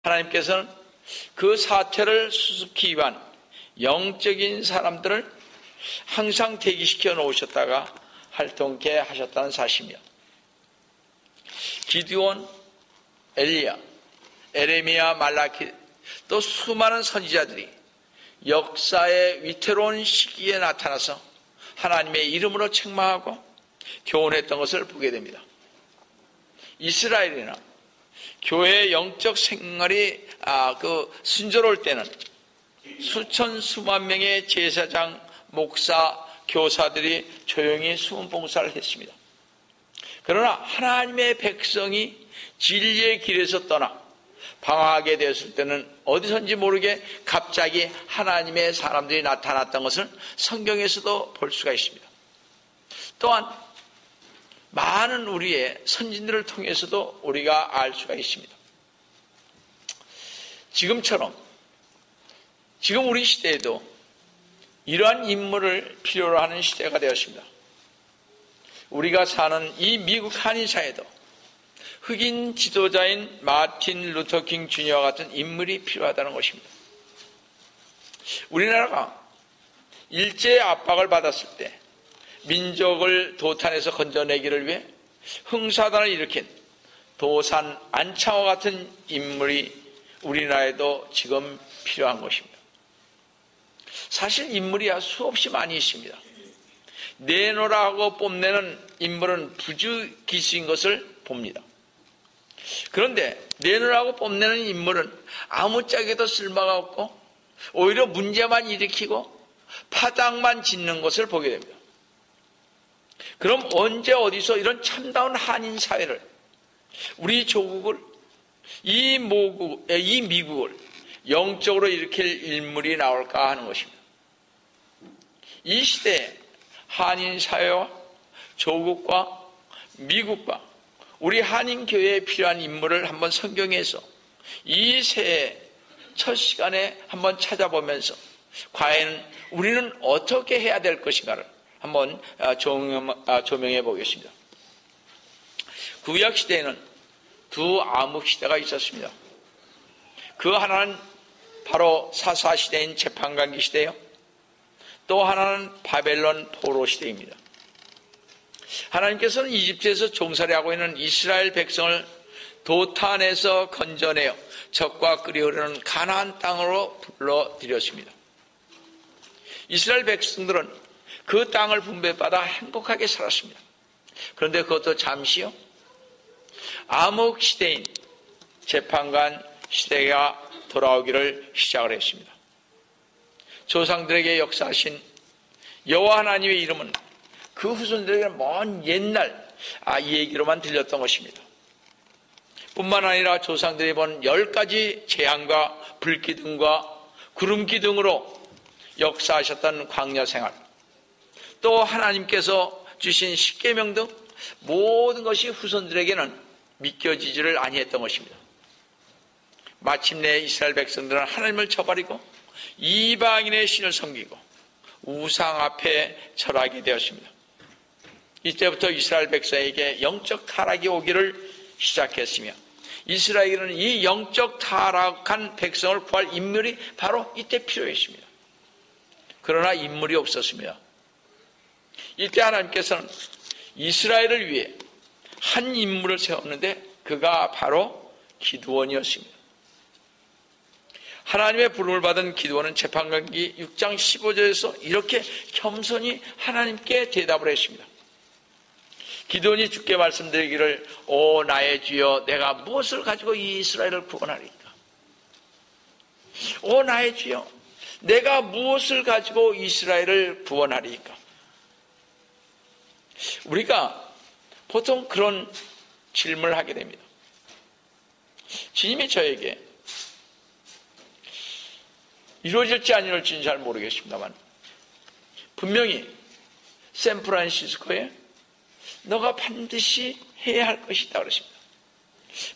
하나님께서는 그 사태를 수습하기 위한 영적인 사람들을 항상 대기시켜 놓으셨다가 활동케 하셨다는 사실이며, 기드온, 엘리야, 에레미야, 말라키, 또 수많은 선지자들이 역사의 위태로운 시기에 나타나서 하나님의 이름으로 책망하고 교훈했던 것을 보게 됩니다. 이스라엘이나 교회의 영적 생활이 순조로울 때는 수천 수만 명의 제사장, 목사, 교사들이 조용히 수문 봉사를 했습니다. 그러나 하나님의 백성이 진리의 길에서 떠나 방황하게 되었을 때는 어디선지 모르게 갑자기 하나님의 사람들이 나타났던 것을 성경에서도 볼 수가 있습니다. 또한 많은 우리의 선진들을 통해서도 우리가 알 수가 있습니다. 지금처럼 지금 우리 시대에도 이러한 인물을 필요로 하는 시대가 되었습니다. 우리가 사는 이 미국 한인사회도 흑인 지도자인 마틴 루터킹 주니어와 같은 인물이 필요하다는 것입니다. 우리나라가 일제의 압박을 받았을 때 민족을 도탄에서 건져내기를 위해 흥사단을 일으킨 도산 안창호 같은 인물이 우리나라에도 지금 필요한 것입니다. 사실 인물이야 수없이 많이 있습니다. 내노라고 뽐내는 인물은 부주기수인 것을 봅니다. 그런데 내노라고 뽐내는 인물은 아무짝에도 쓸모가 없고 오히려 문제만 일으키고 파장만 짓는 것을 보게 됩니다. 그럼 언제 어디서 이런 참다운 한인 사회를, 우리 조국을, 이 미국을 영적으로 일으킬 인물이 나올까 하는 것입니다. 이 시대에 한인 사회와 조국과 미국과 우리 한인 교회에 필요한 인물을 한번 성경에서 이 새해 첫 시간에 한번 찾아보면서 과연 우리는 어떻게 해야 될 것인가를 한번 조명해 보겠습니다. 구약 시대에는 두 암흑 시대가 있었습니다. 그 하나는 바로 사사 시대인 재판관기 시대요. 또 하나는 바벨론 포로 시대입니다. 하나님께서는 이집트에서 종살이 하고 있는 이스라엘 백성을 도탄에서 건져내어 적과 끓이 흐르는 가나안 땅으로 불러들였습니다. 이스라엘 백성들은 그 땅을 분배받아 행복하게 살았습니다. 그런데 그것도 잠시요. 암흑 시대인 재판관 시대가 돌아오기를 시작을 했습니다. 조상들에게 역사하신 여호와 하나님의 이름은 그 후손들에게 먼 옛날 이 얘기로만 들렸던 것입니다. 뿐만 아니라 조상들이 본 10가지 재앙과 불기둥과 구름기둥으로 역사하셨던 광야 생활, 또 하나님께서 주신 십계명 등 모든 것이 후손들에게는 믿겨지지를 아니했던 것입니다. 마침내 이스라엘 백성들은 하나님을 저버리고 이방인의 신을 섬기고 우상 앞에 절하게 되었습니다. 이때부터 이스라엘 백성에게 영적 타락이 오기를 시작했으며, 이스라엘은 이 영적 타락한 백성을 구할 인물이 바로 이때 필요했습니다. 그러나 인물이 없었습니다. 이때 하나님께서는 이스라엘을 위해 한 인물을 세웠는데 그가 바로 기드온이었습니다. 하나님의 부름을 받은 기드온은 재판관기 6장 15절에서 이렇게 겸손히 하나님께 대답을 했습니다. 기드온이 주께 말씀드리기를, 오 나의 주여, 내가 무엇을 가지고 이 이스라엘을 구원하리까? 오 나의 주여, 내가 무엇을 가지고 이스라엘을 구원하리까? 우리가 보통 그런 질문을 하게 됩니다. 주님이 저에게 이루어질지 안 이루어질지는 잘 모르겠습니다만 분명히 샌프란시스코에 너가 반드시 해야 할 것이 있다 그러십니다.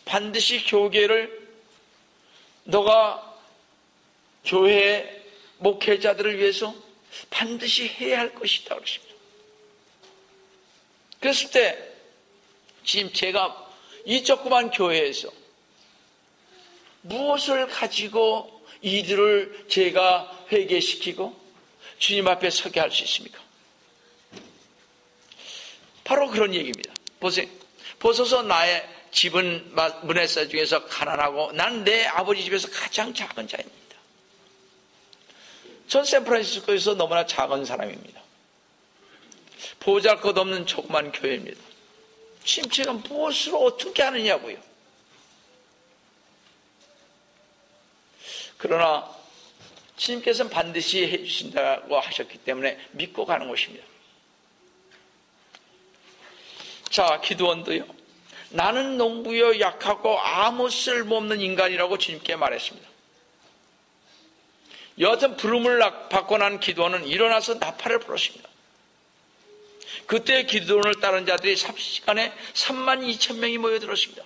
반드시 교계를, 너가 교회 목회자들을 위해서 반드시 해야 할 것이 있다 그러십니다. 그랬을 때 지금 제가 이 조그만 교회에서 무엇을 가지고 이들을 제가 회개시키고 주님 앞에 서게 할 수 있습니까? 바로 그런 얘기입니다. 보세요. 보소서 나의 집은 문에서 중에서 가난하고 난 내 아버지 집에서 가장 작은 자입니다. 전 샌프란시스코에서 너무나 작은 사람입니다. 보잘것없는 조그만 교회입니다. 지금 제가 무엇을 어떻게 하느냐고요. 그러나 주님께서는 반드시 해주신다고 하셨기 때문에 믿고 가는 것입니다. 자, 기드온도요. 나는 농부여 약하고 아무 쓸모없는 인간이라고 주님께 말했습니다. 여하튼 부름을 받고 난 기드온은 일어나서 나팔을 불었습니다. 그때 기드온을 따른 자들이 30시간에 32,000명이 모여들었습니다.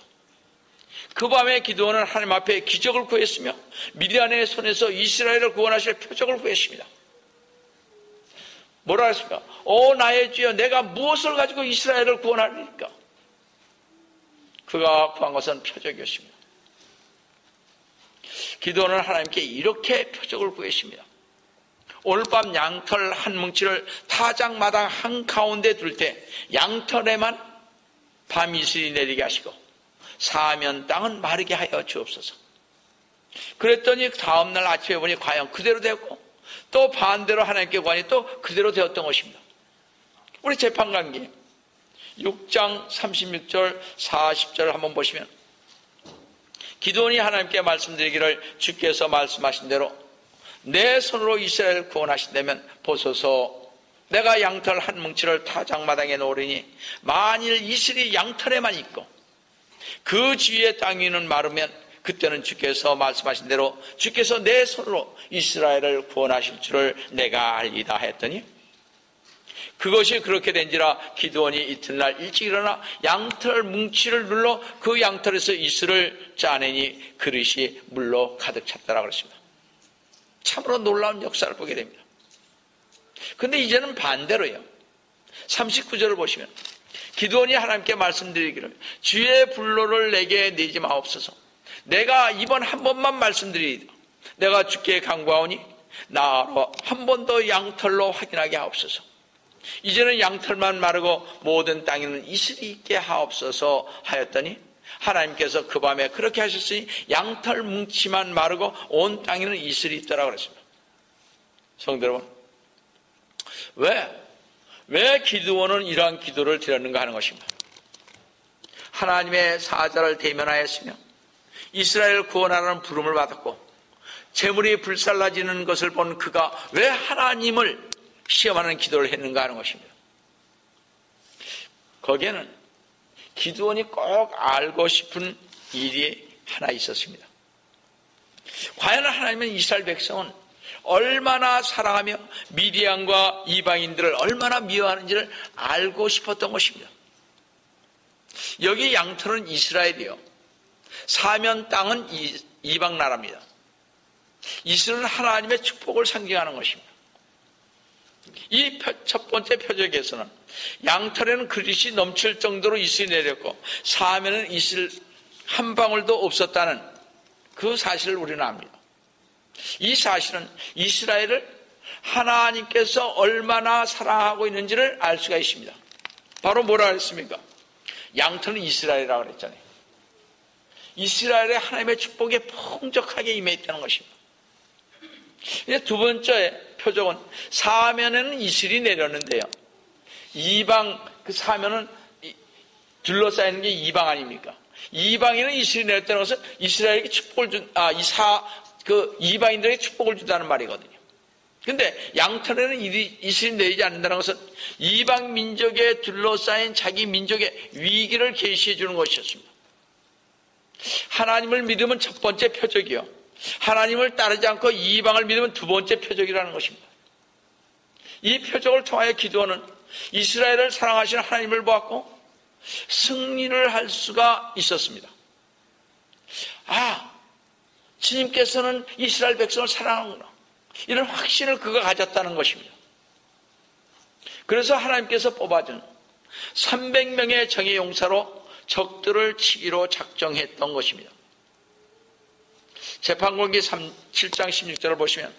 그 밤에 기드온은 하나님 앞에 기적을 구했으며 미디안의 손에서 이스라엘을 구원하실 표적을 구했습니다. 뭐라 했습니까? 오 나의 주여, 내가 무엇을 가지고 이스라엘을 구원하리까? 그가 구한 것은 표적이었습니다. 기드온은 하나님께 이렇게 표적을 구했습니다. 오늘 밤 양털 한 뭉치를 타작마당 한가운데 둘 때 양털에만 밤 이슬이 내리게 하시고 사면 땅은 마르게 하여 주옵소서. 그랬더니 다음날 아침에 보니 과연 그대로 되었고 또 반대로 하나님께 구하니 또 그대로 되었던 것입니다. 우리 재판관기 6장 36절 40절 한번 보시면 기드온이 하나님께 말씀드리기를 주께서 말씀하신 대로 내 손으로 이스라엘을 구원하신다면 보소서 내가 양털 한 뭉치를 타작마당에 놓으리니 만일 이슬이 양털에만 있고 그 주위의 땅 위는 마르면 그때는 주께서 말씀하신 대로 주께서 내 손으로 이스라엘을 구원하실 줄을 내가 알리다 했더니 그것이 그렇게 된지라 기드온이 이튿날 일찍 일어나 양털 뭉치를 눌러 그 양털에서 이슬을 짜내니 그릇이 물로 가득 찼다라고 그랬습니다. 참으로 놀라운 역사를 보게 됩니다. 그런데 이제는 반대로요. 39절을 보시면 기드온이 하나님께 말씀드리기를 주의 불로를 내게 내지 마옵소서. 내가 이번 한 번만 말씀드리리다. 내가 주께 간구하오니 나로 한 번 더 양털로 확인하게 하옵소서. 이제는 양털만 마르고 모든 땅에는 이슬이 있게 하옵소서 하였더니 하나님께서 그 밤에 그렇게 하셨으니 양털 뭉치만 마르고 온 땅에는 이슬이 있더라고 그랬습니다. 성도 여러분, 왜 기드온은 이러한 기도를 드렸는가 하는 것입니다. 하나님의 사자를 대면하였으며 이스라엘을 구원하라는 부름을 받았고 재물이 불살라지는 것을 본 그가 왜 하나님을 시험하는 기도를 했는가 하는 것입니다. 거기에는 기드온이 꼭 알고 싶은 일이 하나 있었습니다. 과연 하나님은 이스라엘 백성은 얼마나 사랑하며 미디안과 이방인들을 얼마나 미워하는지를 알고 싶었던 것입니다. 여기 양털은 이스라엘이요, 사면 땅은 이방 나라입니다. 이슬은 하나님의 축복을 상징하는 것입니다. 이 첫 번째 표적에서는 양털에는 그릇이 넘칠 정도로 이슬이 내렸고 사면은 이슬 한 방울도 없었다는 그 사실을 우리는 압니다. 이 사실은 이스라엘을 하나님께서 얼마나 사랑하고 있는지를 알 수가 있습니다. 바로 뭐라 했습니까? 양털은 이스라엘이라고 그랬잖아요. 이스라엘의 하나님의 축복에 풍족하게 임해 있다는 것입니다. 이제 두 번째 표적은 사면에는 이슬이 내렸는데요. 이방, 그 사면은 둘러싸이는 게 이방 아닙니까? 이방에는 이슬이 내렸다는 것은 이스라엘에게 축복을 이방인들에게 축복을 준다는 말이거든요. 근데 양털에는 이슬이 내리지 않는다는 것은 이방 민족에 둘러싸인 자기 민족의 위기를 계시해 주는 것이었습니다. 하나님을 믿으면 첫 번째 표적이요, 하나님을 따르지 않고 이방을 믿으면 두 번째 표적이라는 것입니다. 이 표적을 통하여 기드온은 이스라엘을 사랑하시는 하나님을 보았고 승리를 할 수가 있었습니다. 주님께서는 이스라엘 백성을 사랑하는구나, 이런 확신을 그가 가졌다는 것입니다. 그래서 하나님께서 뽑아준 300명의 정예 용사로 적들을 치기로 작정했던 것입니다. 재판관기 7장 16절을 보시면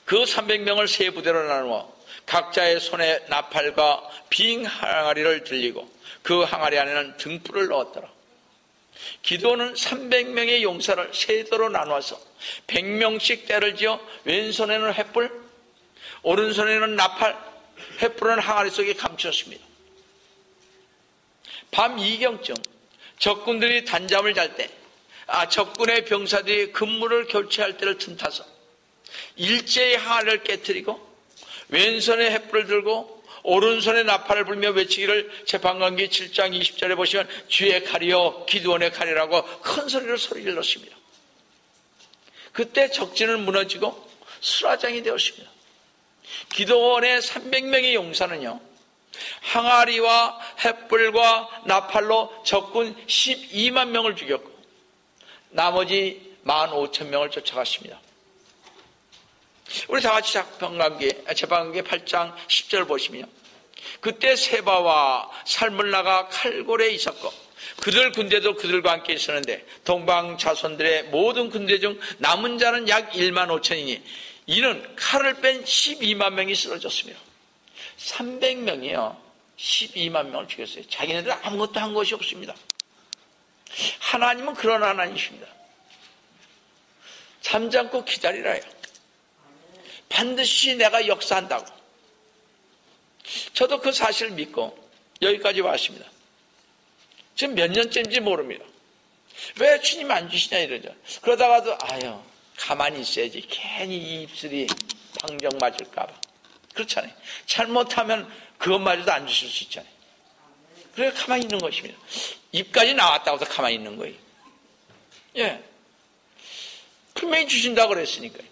그 300명을 세 부대로 나누어 각자의 손에 나팔과 빙 항아리를 들리고 그 항아리 안에는 등불을 넣었더라. 기드온은 300명의 용사를 세대로 나누어서 100명씩 때를 지어 왼손에는 횃불, 오른손에는 나팔, 횃불은 항아리 속에 감추었습니다. 밤 2경쯤 적군들이 단잠을 잘 때, 적군의 병사들이 근무를 교체할 때를 틈타서 일제히 항아리를 깨뜨리고 왼손에 횃불을 들고 오른손에 나팔을 불며 외치기를 재판관기 7장 20절에 보시면 주의 칼이요 기드온의 칼이라고 큰 소리로 소리질렀습니다. 그때 적진은 무너지고 수라장이 되었습니다. 기드온의 300명의 용사는요, 항아리와 횃불과 나팔로 적군 12만 명을 죽였고 나머지 15,000명을 쫓아갔습니다. 우리 다 같이 재판관기 8장 10절 보시면 그때 세바와 살문나가 칼골에 있었고 그들 군대도 그들과 함께 있었는데 동방 자손들의 모든 군대 중 남은 자는 약 1만 5천이니 이는 칼을 뺀 12만 명이 쓰러졌습니다. 300명이요 12만 명을 죽였어요. 자기네들 아무것도 한 것이 없습니다. 하나님은 그런 하나님이십니다. 잠잠고 기다리라요. 반드시 내가 역사한다고. 저도 그 사실을 믿고 여기까지 왔습니다. 지금 몇 년째인지 모릅니다. 왜 주님 안 주시냐 이러죠. 그러다가도 가만히 있어야지. 괜히 이 입술이 방정 맞을까 봐. 그렇잖아요. 잘못하면 그것마저도 안 주실 수 있잖아요. 그래서 가만히 있는 것입니다. 입까지 나왔다고 해서 가만히 있는 거예요. 예. 분명히 주신다고 그랬으니까요.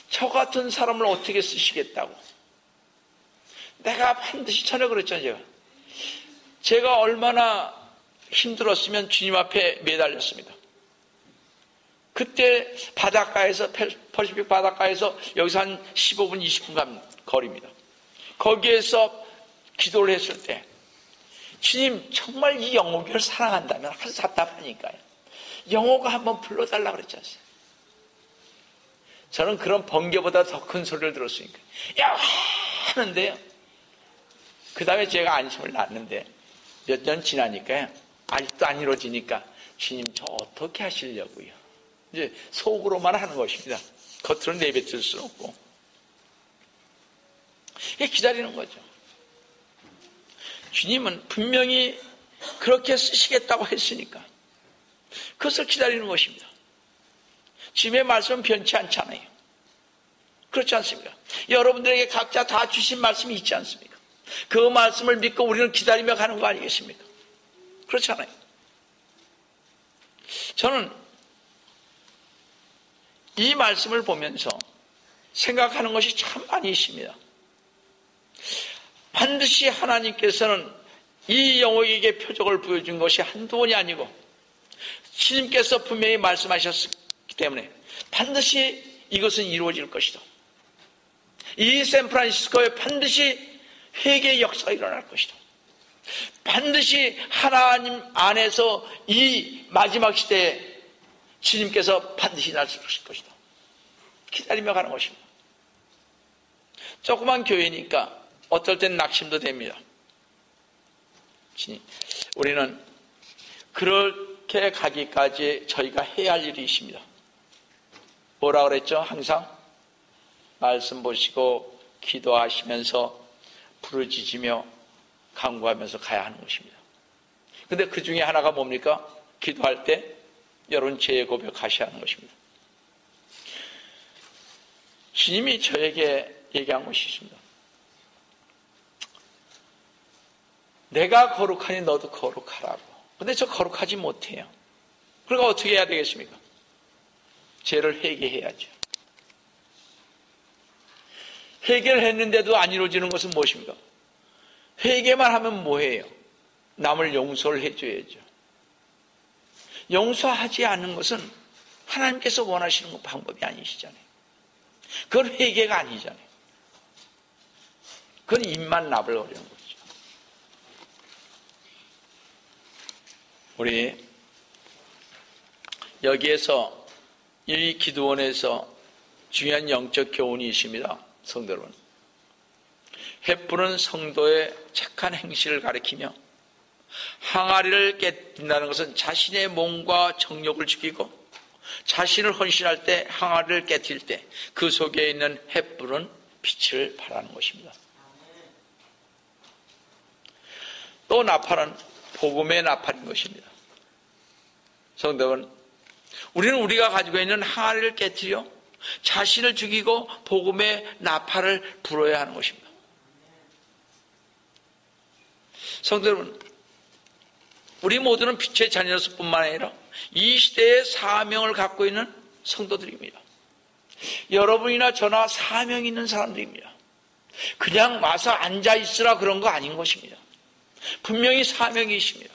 저 같은 사람을 어떻게 쓰시겠다고. 내가 반드시 전에 그랬잖아요. 제가 얼마나 힘들었으면 주님 앞에 매달렸습니다. 그때 바닷가에서, 퍼시픽 바닷가에서 여기서 한 15분, 20분 거리입니다. 거기에서 기도를 했을 때 주님 정말 이 영호교를 사랑한다면 아주 답답하니까요. 영호가 한번 불러달라고 그랬지 않습니까? 저는 그런 번개보다 더 큰 소리를 들었으니까 야 하는데요. 그 다음에 제가 안심을 났는데 몇 년 지나니까요. 아직도 안 이루어지니까 주님 저 어떻게 하시려고요. 이제 속으로만 하는 것입니다. 겉으로 내뱉을 수는 없고. 이게 기다리는 거죠. 주님은 분명히 그렇게 쓰시겠다고 했으니까 그것을 기다리는 것입니다. 주님의 말씀은 변치 않잖아요. 그렇지 않습니까? 여러분들에게 각자 다 주신 말씀이 있지 않습니까? 그 말씀을 믿고 우리는 기다리며 가는 거 아니겠습니까? 그렇잖아요. 저는 이 말씀을 보면서 생각하는 것이 참 많이 있습니다. 반드시 하나님께서는 이 영혼에게 표적을 보여준 것이 한두 번이 아니고 주님께서 분명히 말씀하셨기 때문에 반드시 이것은 이루어질 것이다. 이 샌프란시스코에 반드시 회개의 역사가 일어날 것이다. 반드시 하나님 안에서 이 마지막 시대에 주님께서 반드시 나서실 것이다. 기다리며 가는 것입니다. 조그만 교회니까 어떨 땐 낙심도 됩니다. 우리는 그렇게 가기까지 저희가 해야 할 일이 있습니다. 뭐라 그랬죠? 항상 말씀 보시고 기도하시면서 부르짖으며 간구하면서 가야 하는 것입니다. 근데 그 중에 하나가 뭡니까? 기도할 때 여러분 죄의 고백하셔야 하는 것입니다. 주님이 저에게 얘기한 것이 있습니다. 내가 거룩하니 너도 거룩하라고. 근데 저 거룩하지 못해요. 그러니까 어떻게 해야 되겠습니까? 죄를 회개해야죠. 회개를 했는데도 안 이루어지는 것은 무엇입니까? 회개만 하면 뭐예요? 남을 용서를 해줘야죠. 용서하지 않는 것은 하나님께서 원하시는 방법이 아니시잖아요. 그건 회개가 아니잖아요. 그건 입만 나불거리는 거죠. 우리 여기에서 이 기도원에서 중요한 영적 교훈이 있습니다. 성도 여러분, 횃불은 성도의 착한 행실을 가리키며 항아리를 깨뜨린다는 것은 자신의 몸과 정욕을 죽이고 자신을 헌신할 때 항아리를 깨뜨릴 때 그 속에 있는 횃불은 빛을 발하는 것입니다. 또 나팔은 복음의 나팔인 것입니다. 성도 여러분, 우리는 우리가 가지고 있는 항아리를 깨뜨려 자신을 죽이고 복음의 나팔을 불어야 하는 것입니다. 성도 여러분, 우리 모두는 빛의 자녀로서 뿐만 아니라 이 시대의 사명을 갖고 있는 성도들입니다. 여러분이나 저나 사명이 있는 사람들입니다. 그냥 와서 앉아있으라 그런 거 아닌 것입니다. 분명히 사명이 있습니다.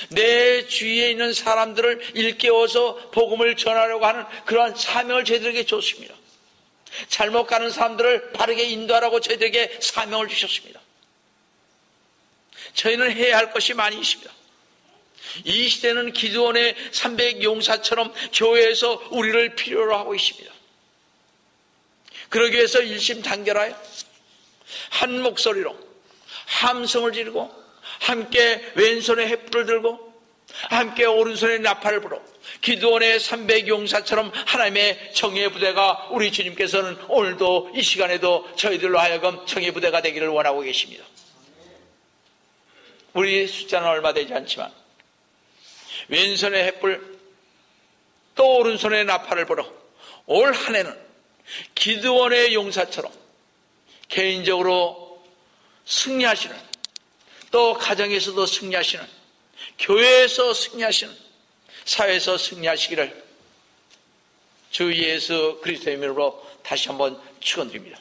내 주위에 있는 사람들을 일깨워서 복음을 전하려고 하는 그러한 사명을 저희들에게 줬습니다. 잘못 가는 사람들을 바르게 인도하라고 저희들에게 사명을 주셨습니다. 저희는 해야 할 것이 많이 있습니다. 이 시대는 기드온의 300용사처럼 교회에서 우리를 필요로 하고 있습니다. 그러기 위해서 일심단결하여 한 목소리로 함성을 지르고 함께 왼손에 횃불을 들고 함께 오른손에 나팔을 불어 기드온의 300용사처럼 하나님의 정예 부대가 우리 주님께서는 오늘도 이 시간에도 저희들로 하여금 정예 부대가 되기를 원하고 계십니다. 우리 숫자는 얼마 되지 않지만 왼손에 횃불 또 오른손에 나팔을 불어 올 한 해는 기드온의 용사처럼 개인적으로 승리하시는, 또 가정에서도 승리하시는, 교회에서 승리하시는, 사회에서 승리하시기를 주 예수 그리스도의 이름으로 다시 한번 축원드립니다.